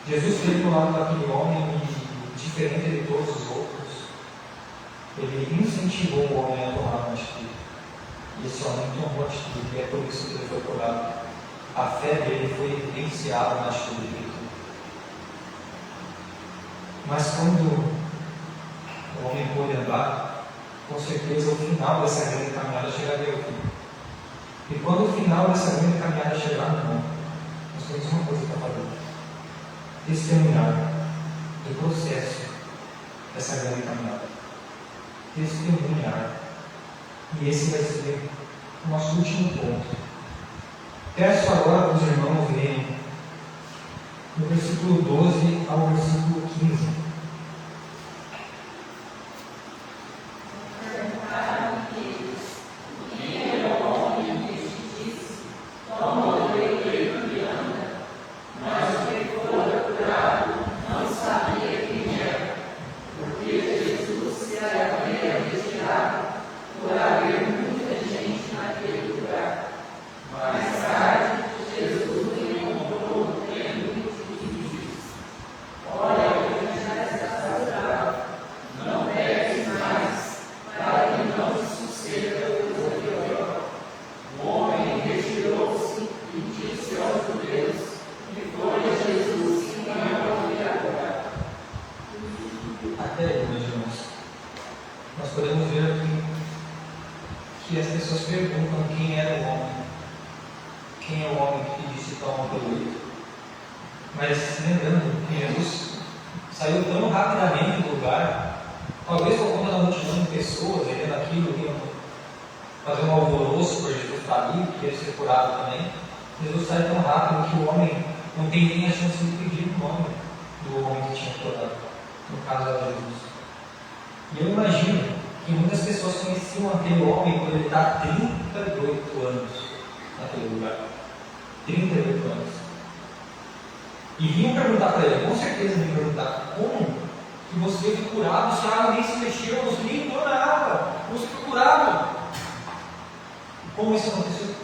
Jesus esteve do lado daquele homem e, diferente de todos os outros, ele incentivou o homem a tomar uma atitude. E esse homem tomou uma atitude, e é por isso que ele foi curado. A fé dele foi evidenciada na atitude dele. Mas quando o homem pôde andar, com certeza o final dessa grande caminhada chegaria ao fim. E quando o final dessa grande caminhada chegar, meu irmão, nós temos uma coisa para fazer: testemunhar do processo dessa grande caminhada. Testemunhar. E esse vai ser o nosso último ponto. Peço agora para os irmãos lerem do versículo 12 ao versículo 15. 15. Até aí, meus irmãos, nós podemos ver aqui que as pessoas perguntam quem era o homem. Quem é o homem que disse toma pelo leito? Mas lembrando que Jesus saiu tão rapidamente do lugar, talvez por conta da multidão de pessoas, vendo aquilo, iam fazer um alvoroço por Jesus estar ali, que ia ser curado também. Jesus sai tão rápido que o homem não tem nem a chance de pedir o nome do homem que tinha curado. No caso era Jesus. E eu imagino que muitas pessoas conheciam aquele homem quando ele está há 38 anos naquele lugar. 38 anos. E vinham perguntar para ele, com certeza vinham perguntar, como que você foi curado se a água nem se mexeu, você nem entrou na água, você foi curado? Como isso aconteceu?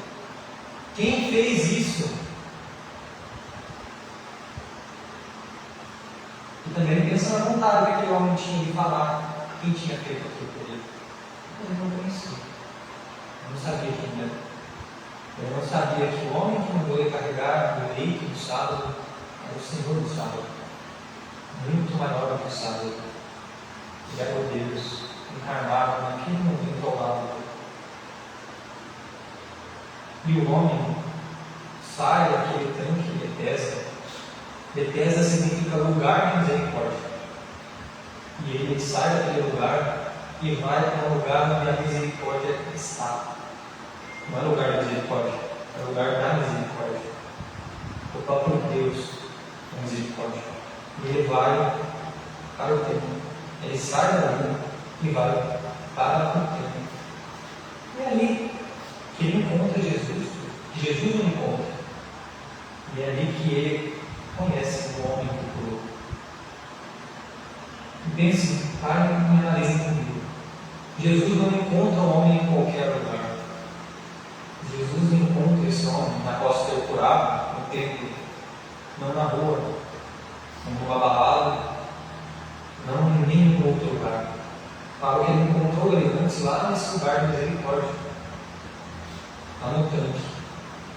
Quem fez isso? E também pensa na vontade que aquele homem tinha de falar quem tinha feito aquilo por ele. Mas eu não conhecia. Eu não sabia quem era. Eu não sabia que o homem que mandou ele carregar o leito do sábado era o Senhor do sábado. Muito maior do que o sábado. Ele era o Deus encarnado naquele momento ao lado dele. E o homem sai daquele tanque de Betesda. Betesda significa lugar de misericórdia. E ele sai daquele lugar e vai para um lugar onde a misericórdia está. Não é lugar de misericórdia, é lugar da misericórdia. O próprio Deus é misericórdia. E ele vai para o templo. Ele sai dali e vai para o templo. E é ali que ele encontra Jesus, que Jesus o encontra. E é ali que ele conhece o homem que curou. E pense, parem e analisem comigo. Jesus não encontra o homem em qualquer lugar. Jesus encontra esse homem após ter curado no templo, não na rua, não numa balada, não em nenhum outro lugar. Fala que ele encontrou ele antes lá nesse lugar de misericórdia, lá no tanque.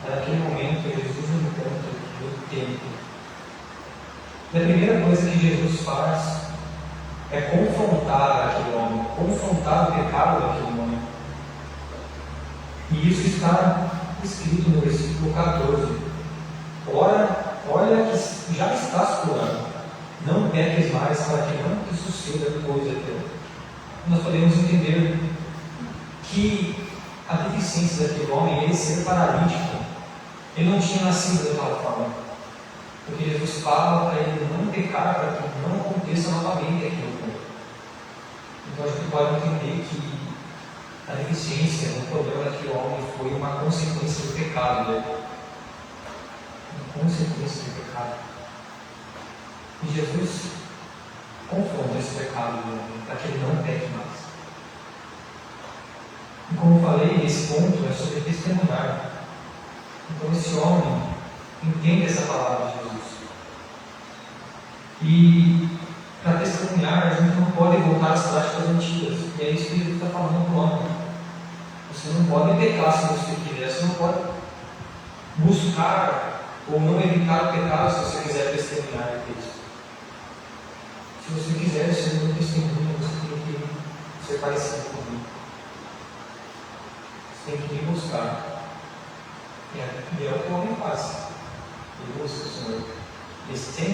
É naquele momento que Jesus o encontra no templo. E a primeira coisa que Jesus faz é confrontar aquele homem, confrontar o pecado daquele homem. E isso está escrito no versículo 14. Olha que já estás curado, não peques mais para que não te suceda coisa teu. Nós podemos entender que a deficiência daquele homem, ele ser paralítico, ele não tinha nascido daquela forma. Porque Jesus fala para ele não pecar, para que não aconteça novamente aquilo. Então a gente pode entender que a deficiência, o problema daquele homem foi uma consequência do pecado dele. Uma consequência do pecado. E Jesus confronta esse pecado do homem, para que ele não peque mais. E como eu falei, esse ponto é sobre testemunhar. Então esse homem entende essa palavra de Jesus. E para testemunhar, a gente não pode voltar às práticas antigas. E é isso que Jesus está falando para o homem. Você não pode pecar se você quiser, você não pode buscar ou não evitar o pecado se você quiser testemunhar de Cristo. Se você quiser ser um testemunho, você tem que ser parecido comigo. Você tem que me buscar. E é o que o homem faz. Ele busca o Senhor. Ele tem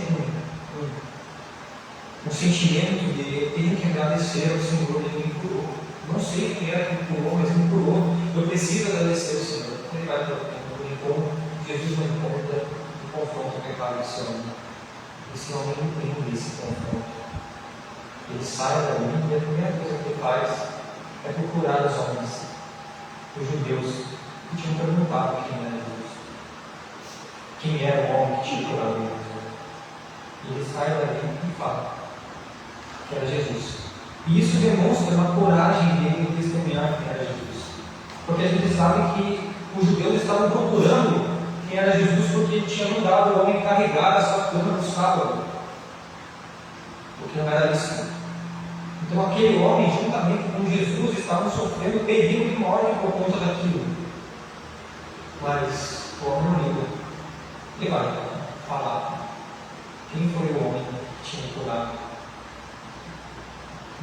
um sentimento de ele tem que agradecer ao Senhor que ele me curou. Não sei quem é que me curou, mas me curou. Eu preciso agradecer ao Senhor. Ele vai para o templo, Jesus não encontra e confronta o pecado desse homem. Esse homem entende esse confronto. Ele sai dali e a primeira coisa que ele faz é procurar os homens, os judeus, que tinham perguntado quem era Jesus. Quem era o homem que tinha curado Jesus. E ele sai dali e fala que era Jesus. E isso demonstra uma coragem dele em testemunhar quem era Jesus. Porque a gente sabe que os judeus estavam procurando quem era Jesus porque ele tinha mandado o homem carregar a sua cama no sábado. Porque não era isso. Então aquele homem, juntamente com Jesus, estavam sofrendo perigo de morte por conta daquilo. Mas o homem não liga. Ele vai falar quem foi o homem que tinha curado.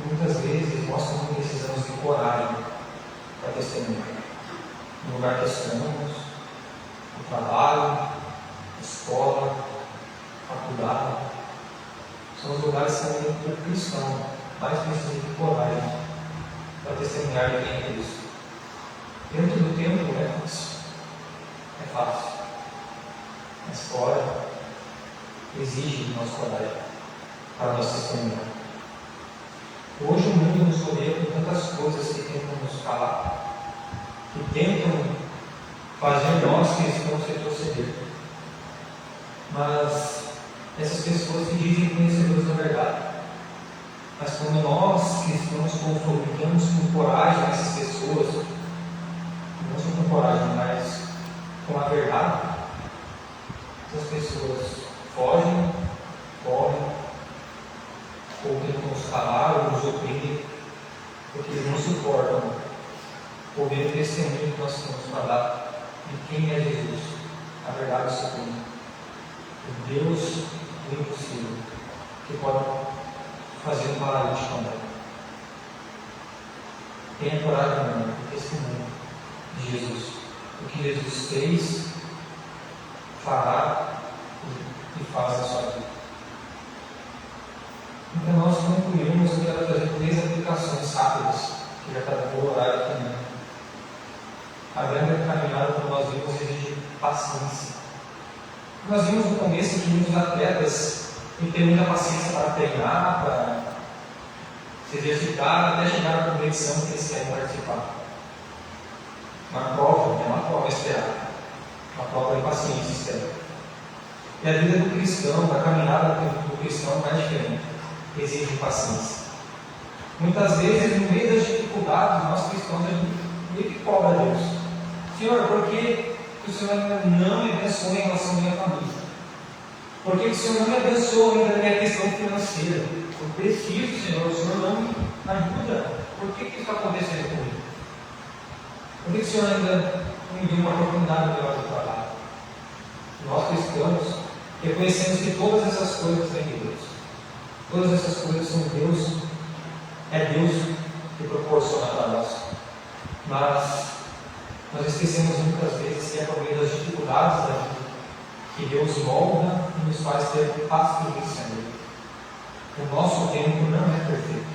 Muitas vezes nós também precisamos de coragem para testemunhar. No lugar que estamos, no trabalho, na escola, na faculdade, são os lugares que o cristão mais precisa de coragem para testemunhar de quem é Cristo. Dentro do tempo é fácil. É fácil. Mas fora exige de nós coragem para nós testemunhar. Hoje o mundo nos rodeia com tantas coisas que tentam nos falar, que tentam fazer nós cristãos retroceder. Mas essas pessoas se dizem conhecedores da verdade. Mas quando nós cristãos confrontamos com coragem essas pessoas, não só com coragem, mas com a verdade, essas pessoas fogem, correm, ou tentam nos calar, ou nos oprimem, porque eles não suportam ouvir o testemunho que nós temos para dar de quem é Jesus, a verdade suprema, o Deus do impossível, que pode fazer um paralítico andar. Tenha coragem, meu irmão, do testemunho de Jesus, o que Jesus fez, fará e faz na sua vida. Então nós concluímos, eu quero trazer 3 aplicações rápidas, que já está dando o horário também. A grande caminhada, como nós vimos, exige paciência. Nós vimos no começo que muitos atletas têm que ter muita paciência para treinar, para se exercitar, até chegar à competição que eles querem participar. Uma prova, é uma prova esperada. Uma prova de paciência esperada. E a vida do cristão, a caminhada do cristão não é diferente. Exige paciência. Muitas vezes, no meio das dificuldades, nós cristãos, a gente meio que cobra a Deus. Senhor, por que o Senhor ainda não me abençoa em relação à minha família? Por que o Senhor não me abençoa ainda na minha questão financeira? Eu preciso, Senhor, o Senhor não me ajuda. Por que isso está acontecendo comigo? Por que o Senhor ainda não me deu uma oportunidade de do trabalho? Nós cristãos reconhecemos que todas essas coisas vêm de Deus. Todas essas coisas são Deus, é Deus que proporciona para nós. Mas nós esquecemos muitas vezes que é por meio das dificuldades da vida que Deus molda e nos faz ter paciência nele. O nosso tempo não é perfeito.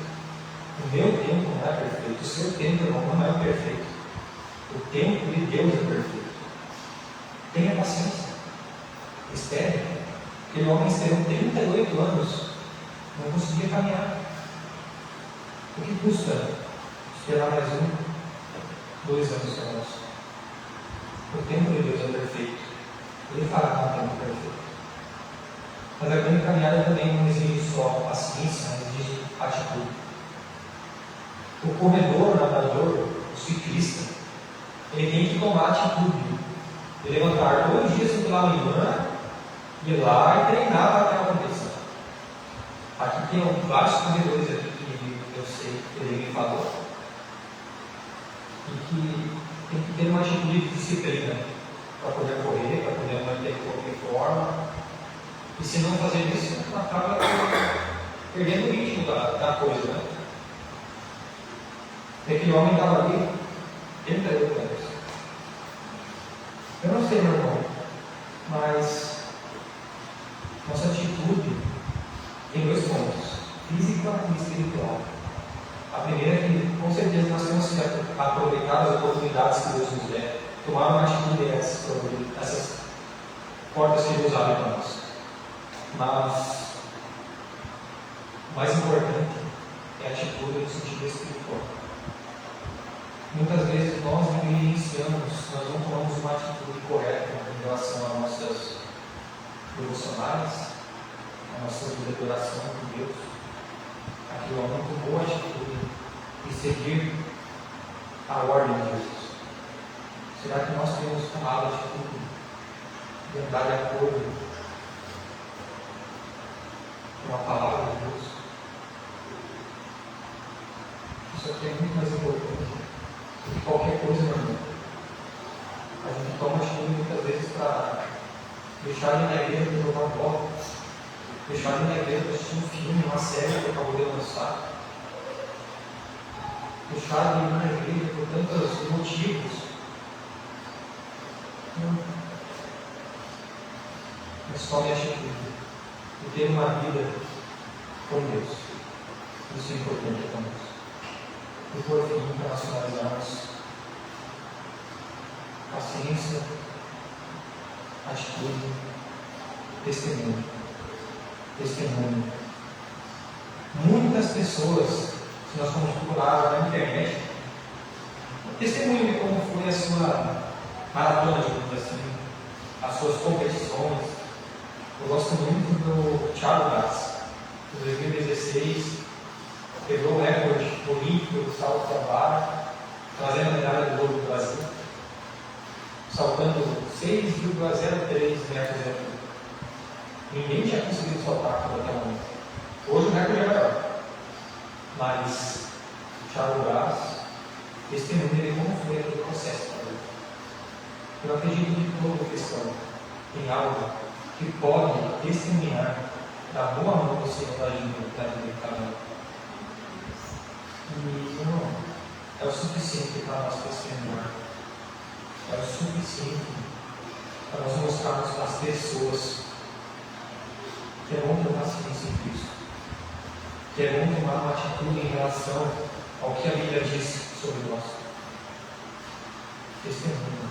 O meu tempo não é perfeito. O seu tempo, irmão, não é perfeito. O tempo de Deus é perfeito. Tenha paciência. Espere. Aquele homem esperou 38 anos. Não conseguia caminhar. O que custa esperar mais 1, 2 anos para nós? O tempo de Deus é perfeito. Ele fará um tempo perfeito. Mas a grande caminhada também não exige só paciência, mas exige atitude. O corredor, o nadador, o ciclista, ele tem que tomar atitude. Ele levantar 2 dias pela manhã, ir lá e treinar para aquela competição. Aqui tem vários corredores aqui que eu sei que ele me falou. E que tem que ter uma atitude de disciplina para poder correr, para poder manter o corpo em forma. E se não fazer isso, acaba perdendo o ritmo da coisa, né? E aquele homem estava ali 38 anos. Eu não sei, meu irmão, mas nossa atitude tem 2 pontos: física e espiritual. A primeira é que, com certeza, nós temos que aproveitar as oportunidades que Deus nos der, tomar uma atitude dessas portas que Deus abre para nós. Mas O mais importante é a atitude no sentido espiritual. Muitas vezes nós negligenciamos, nós não tomamos uma atitude correta em relação às nossas devocionais, a nossa vida de oração com Deus. Aquilo é muito boa atitude e seguir a ordem de Jesus. Será que nós temos tomado a atitude de andar de acordo com a palavra de Deus? Isso aqui é muito mais importante do que qualquer coisa, meu irmão. A gente toma atitude muitas vezes para deixar ele na igreja para jogar bola, deixar ele na igreja para assistir um filme, uma série que acabou de lançar, deixar ele na igreja por tantos motivos. Mas tome atitude e ter uma vida com Deus. Isso é importante para nós. E por fim, internacionalizarmos paciência, atitude, testemunho. Testemunho. Muitas pessoas, se nós formos procurar na internet, testemunho de como foi a sua maratona, digamos assim, as suas competições. Eu gosto muito do Thiago Braz, em 2016, quebrou o recorde olímpico do salto da barra, trazendo a medalha do ouro do Brasil, saltando 6,03 metros de altura. Ninguém tinha conseguido saltar até o momento. Hoje o recorde é maior. Mas o Thiago Braz testemunha de como foi aquele processo para ele. Eu acredito que todo cristão tem algo que pode testemunhar da boa mão do Senhor da vida de cada um. E não é o suficiente para nós testemunhar. É o suficiente para nós mostrarmos para as pessoas que é bom ter paciência em Cristo, que é bom tomar uma atitude em relação ao que a Bíblia diz sobre nós. Testemunho.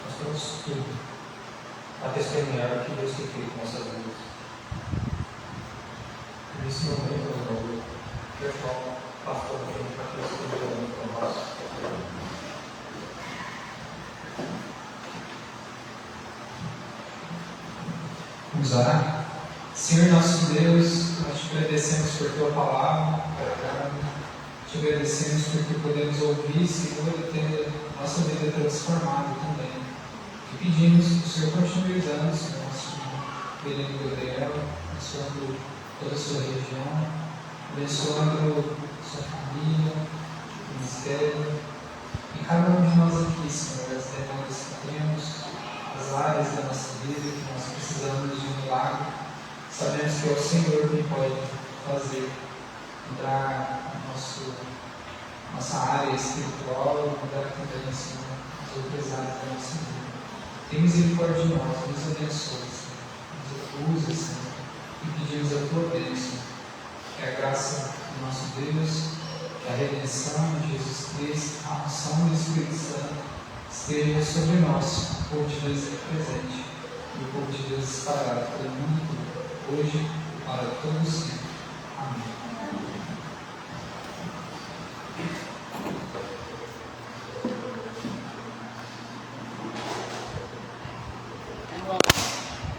Nós temos tudo para testemunhar o que Deus tem feito em nossas vidas. Nesse momento, eu quero falar um pastor para que Deus esteja orando por nós. Vamos orar? Senhor nosso Deus, nós te agradecemos por tua palavra, te agradecemos porque podemos ouvir, Senhor, e ter nossa vida transformada também. E pedimos que o Senhor continue usando, Senhor, nosso querido Gabriel, abençoando toda a sua região, abençoando sua família, o ministério, e cada um de nós aqui, Senhor, as demandas que temos, as áreas da nossa vida que nós precisamos de um milagre. Sabemos que é o Senhor que pode fazer, mudar nossa área espiritual e mudar também, Senhor, as outras áreas da nossa vida. Tem misericórdia de nós, nos abençoe, Senhor, nos usa, Senhor, e pedimos a tua bênção, que a graça do nosso Deus, que a redenção de Jesus Cristo, a unção do Espírito Santo esteja sobre nós, o povo de Deus aqui presente e o povo de Deus espalhado pelo mundo todo, hoje e para todos sempre. Amém.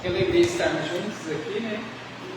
Que alegria estarmos juntos aqui, né?